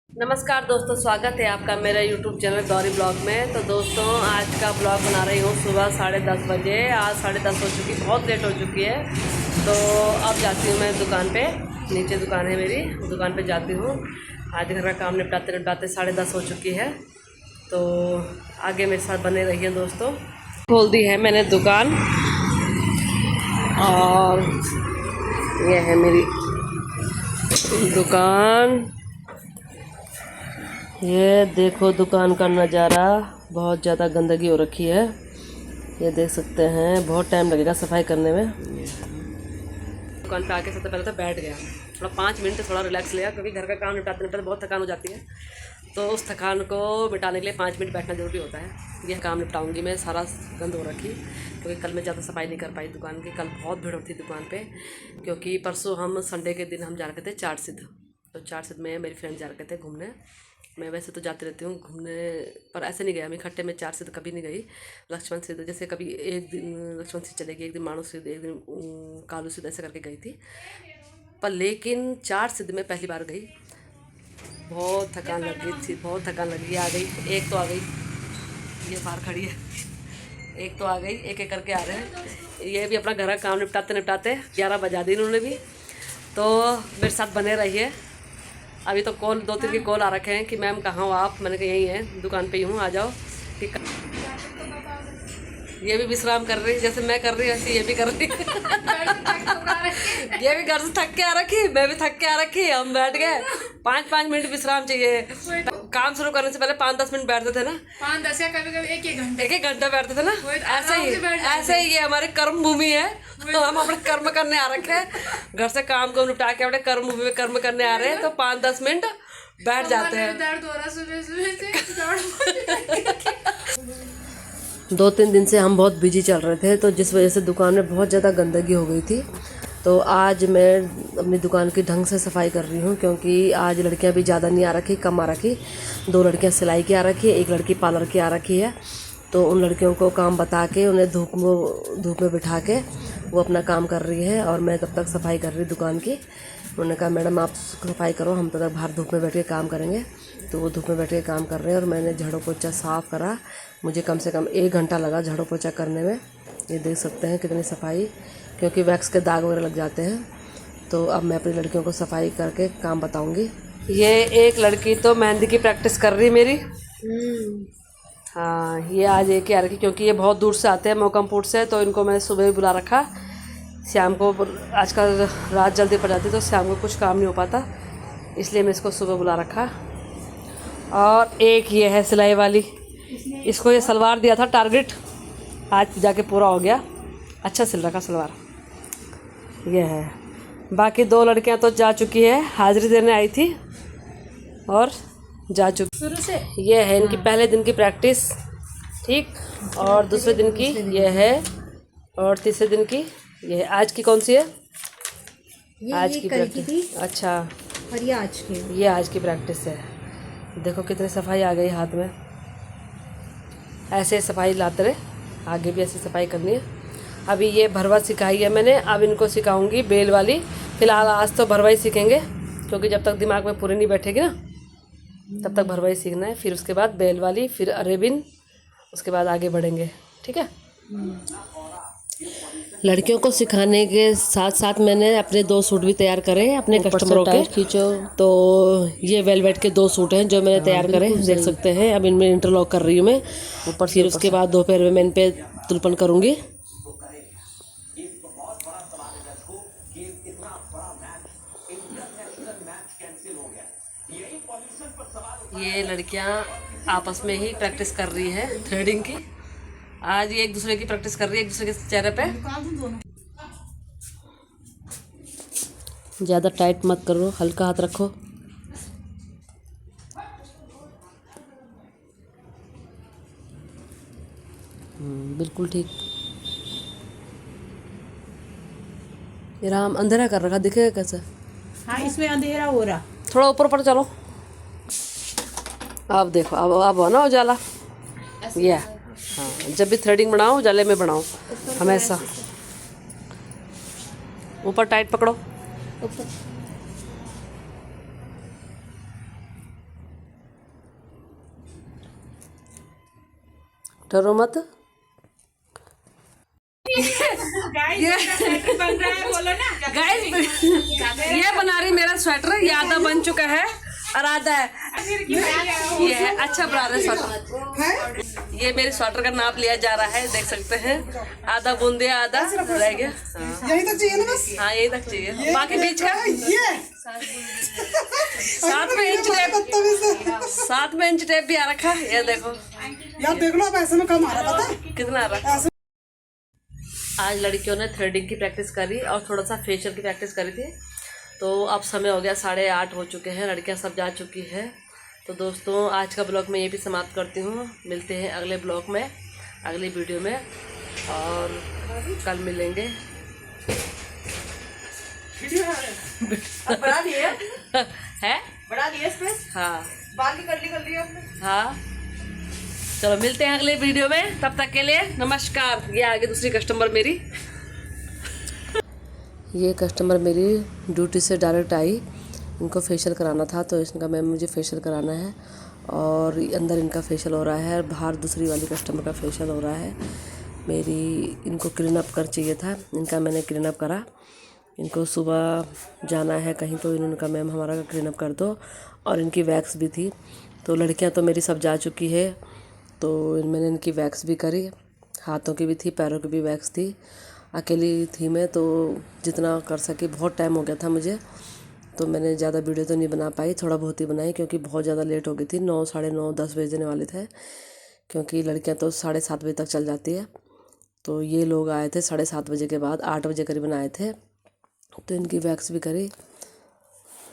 नमस्कार दोस्तों, स्वागत है आपका मेरे YouTube चैनल गौरी ब्लॉग में। तो दोस्तों आज का ब्लॉग बना रही हूँ सुबह 10:30 बजे। आज 10:30 हो चुकी, बहुत लेट हो चुकी है। तो अब जाती हूँ मैं दुकान पे, नीचे दुकान है मेरी, दुकान पे जाती हूँ। आज घर का काम निपटाते निपटाते 10:30 हो चुकी है। तो आगे मेरे साथ बने रहिए दोस्तों। खोल दी है मैंने दुकान और ये है मेरी दुकान। ये देखो दुकान का नज़ारा, बहुत ज़्यादा गंदगी हो रखी है। ये देख सकते हैं, बहुत टाइम लगेगा सफाई करने में। दुकान पे आके सबसे पहले तो बैठ गया, थोड़ा 5 मिनट थोड़ा रिलैक्स लिया, क्योंकि घर का काम निपटाते निपटाते बहुत थकान हो जाती है। तो उस थकान को मिटाने के लिए 5 मिनट बैठना ज़रूरी होता है। यह काम निपटाऊंगी मैं, सारा गंद हो रखी, क्योंकि कल मैं ज़्यादा सफाई नहीं कर पाई दुकान की। कल बहुत भीड़ थी दुकान पे, क्योंकि परसों हम संडे के दिन हम जा रहे थे चारसिद्ध। तो चारसिद्ध में मेरी फ्रेंड जा रहे थे घूमने। मैं वैसे तो जाती रहती हूँ घूमने, पर ऐसे नहीं गया मैं इकट्ठे में चारसिद्ध कभी नहीं गई। लक्ष्मण सिद्ध जैसे कभी एक दिन लक्ष्मण सिद्ध चले गई, एक दिन मानव सिद्ध, एक दिन कालू सिद्ध, ऐसे करके गई थी। पर लेकिन चारसिद्ध में पहली बार गई, बहुत थकान लग गई थी, बहुत थकान लगी। आ गई एक तो आ गई, ये बाहर खड़ी है, एक तो आ गई, एक एक करके आ रहे हैं। ये भी अपना घर का काम निपटाते निपटाते 11 बजा दी इन्होंने भी। तो मेरे साथ बने रहिए। अभी तो कॉल 2-3 की कॉल आ रखे हैं कि मैम कहाँ हो आप। मैंने कहा यहीं है, दुकान पे ही हूँ, आ जाओ। ठीक है, ये भी विश्राम कर रही, जैसे मैं कर रही वैसे ये भी कर रही। ये भी घर से थक के आ रखी, मैं भी थक के आ रखी। हम बैठ गए, 5-5 मिनट विश्राम चाहिए। काम शुरू करने से पहले 5-10 मिनट बैठते थे ना, 5-10 या कभी-कभी एक घंटा बैठते थे ना। ऐसे ही ये हमारी कर्म भूमि है। तो हम अपने कर्म करने आ रखे हैं, घर से काम को निपटा के अपने कर्म भूमि में कर्म करने आ रहे हैं। तो 5-10 मिनट बैठ जाते हैं। दर्द हो रहा सुबह से। 2-3 दिन से हम बहुत बिजी चल रहे थे, तो जिस वजह से दुकान में बहुत ज़्यादा गंदगी हो गई थी। तो आज मैं अपनी दुकान की ढंग से सफाई कर रही हूँ, क्योंकि आज लड़कियाँ भी ज़्यादा नहीं आ रखी, कम आ रखी। 2 लड़कियाँ सिलाई की आ रखी है, 1 लड़की पार्लर की आ रखी है। तो उन लड़कियों को काम बता के उन्हें धूप में बिठा के वो अपना काम कर रही है, और मैं तब तक सफाई कर रही दुकान की। उन्होंने कहा मैडम आप सफाई करो, हम तब तक बाहर धूप में बैठ के काम करेंगे। तो वो धूप में बैठ के काम कर रहे हैं, और मैंने झाड़ू पोछा साफ़ करा। मुझे कम से कम 1 घंटा लगा झाड़ू पोछा करने में। ये देख सकते हैं कितनी सफाई, क्योंकि वैक्स के दाग वगैरह लग जाते हैं। तो अब मैं अपनी लड़कियों को सफाई करके काम बताऊंगी। ये एक लड़की तो मेहंदी की प्रैक्टिस कर रही मेरी। हाँ, ये आज एक ही आ रही, क्योंकि ये बहुत दूर से आते हैं, मोकमपुर से। तो इनको मैंने सुबह ही बुला रखा। शाम को आजकल रात जल्दी पड़ जाती, तो शाम को कुछ काम नहीं हो पाता, इसलिए मैं इसको सुबह बुला रखा। और एक ये है सिलाई वाली, इसको ये सलवार दिया था टारगेट, आज जाके पूरा हो गया। अच्छा सिल रखा सलवार ये है। बाकी 2 लड़कियां तो जा चुकी है, हाजिरी देने आई थी और जा चुकी शुरू से। ये है इनकी पहले दिन की प्रैक्टिस, ठीक, और दूसरे दिन की ये है, और तीसरे दिन की ये है। आज की कौन सी है? आज की प्रैक्टिस। अच्छा, और ये आज की, ये आज की प्रैक्टिस है। देखो कितनी सफाई आ गई हाथ में। ऐसे सफाई लाते रहे, आगे भी ऐसी सफाई करनी है। अभी ये भरवा सिखाई है मैंने, अब इनको सिखाऊंगी बेल वाली। फ़िलहाल आज तो भरवा ही सीखेंगे, क्योंकि जब तक दिमाग में पूरी नहीं बैठेगी ना, तब तक भरवा ही सीखना है। फिर उसके बाद बेल वाली, फिर अरेबिन, उसके बाद आगे बढ़ेंगे। ठीक है। लड़कियों को सिखाने के साथ साथ मैंने अपने 2 सूट भी तैयार करे अपने कस्टमरों के। खींचो तो ये वेलवेट के 2 सूट हैं जो मैंने तैयार करे, देख सकते हैं। अब इनमें इंटरलॉक कर रही हूँ मैं ऊपर। फिर उसके बाद दोपहर में मैं इन पे तुलपन करूँगी। ये लड़कियाँ आपस में ही प्रैक्टिस कर रही है थ्रेडिंग की। आज ये एक दूसरे की प्रैक्टिस कर रही है, एक दूसरे के चेहरे पे। ज़्यादा टाइट मत करो, हल्का हाथ रखो। बिल्कुल ठीक। ये राम अंधेरा कर रखा, दिखेगा कैसे? हाँ, इसमें अंधेरा हो रहा। थोड़ा ऊपर ऊपर चलो। अब देखो, अब हो ना उजाला। ये हाँ, जब भी थ्रेडिंग बनाओ उजाले में बनाओ हमेशा। ऊपर टाइट पकड़ो। डरो मत। गाइस ये बना रही मेरा स्वेटर, ये आधा बन चुका है और आधा है ये है। अच्छा बना रहे स्वेटर। ये मेरे स्वेटर का नाप लिया जा रहा है, देख सकते हैं। आधा बुन दिया, आधा रह गया। यही तक चाहिए ना बस। हाँ यही तक चाहिए, बाकी बीच का ये 7 में इंच टेप, 7 में इंच टेप भी आ रखा है। ये देखो यार, देख लो अब ऐसे में कम आ रहा, पता है कितना आ रहा। ऐसे। आज लड़कियों ने थ्रेडिंग की प्रैक्टिस करी और थोड़ा सा फेशियल की प्रैक्टिस करी थी। तो अब समय हो गया 8:30 हो चुके हैं, लड़कियां सब जा चुकी है। तो दोस्तों आज का ब्लॉग मैं ये भी समाप्त करती हूँ। मिलते हैं अगले ब्लॉग में, अगली वीडियो में, और कल मिलेंगे। बढ़ा दिए है बढ़ा दिए स्पेस, हाँ बाकी कर ली आपने। हाँ चलो मिलते हैं अगले वीडियो में, तब तक के लिए नमस्कार। ये आगे दूसरी कस्टमर मेरी, ये कस्टमर मेरी ड्यूटी से डायरेक्ट आई। इनको फेशियल कराना था तो इनका मैम मुझे फेशियल कराना है, और अंदर इनका फेशियल हो रहा है, बाहर दूसरी वाली कस्टमर का फेशियल हो रहा है। मेरी इनको क्लीन अप कर चाहिए था, इनका मैंने क्लीन अप करा। इनको सुबह जाना है कहीं तो इन्होंने कहा मैम हमारा क्लीन अप कर दो, और इनकी वैक्स भी थी। तो लड़कियां तो मेरी सब जा चुकी है, तो मैंने इनकी वैक्स भी करी, हाथों की भी थी, पैरों की भी वैक्स थी। अकेली थी मैं, तो जितना कर सकी। बहुत टाइम हो गया था मुझे, तो मैंने ज़्यादा वीडियो तो नहीं बना पाई, थोड़ा बहुत ही बनाई, क्योंकि बहुत ज़्यादा लेट हो गई थी। 9, साढ़े 9, 10 बजने वाले थे, क्योंकि लड़कियां तो 7:30 बजे तक चल जाती है। तो ये लोग आए थे 7:30 बजे के बाद, 8 बजे करीबन आए थे। तो इनकी वैक्स भी करी।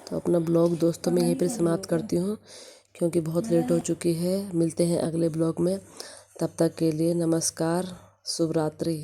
तो अपना ब्लॉग दोस्तों मैं यहीं पर समाप्त करती हूँ, क्योंकि बहुत लेट हो चुकी है। मिलते हैं अगले ब्लॉग में, तब तक के लिए नमस्कार, शुभ रात्रि।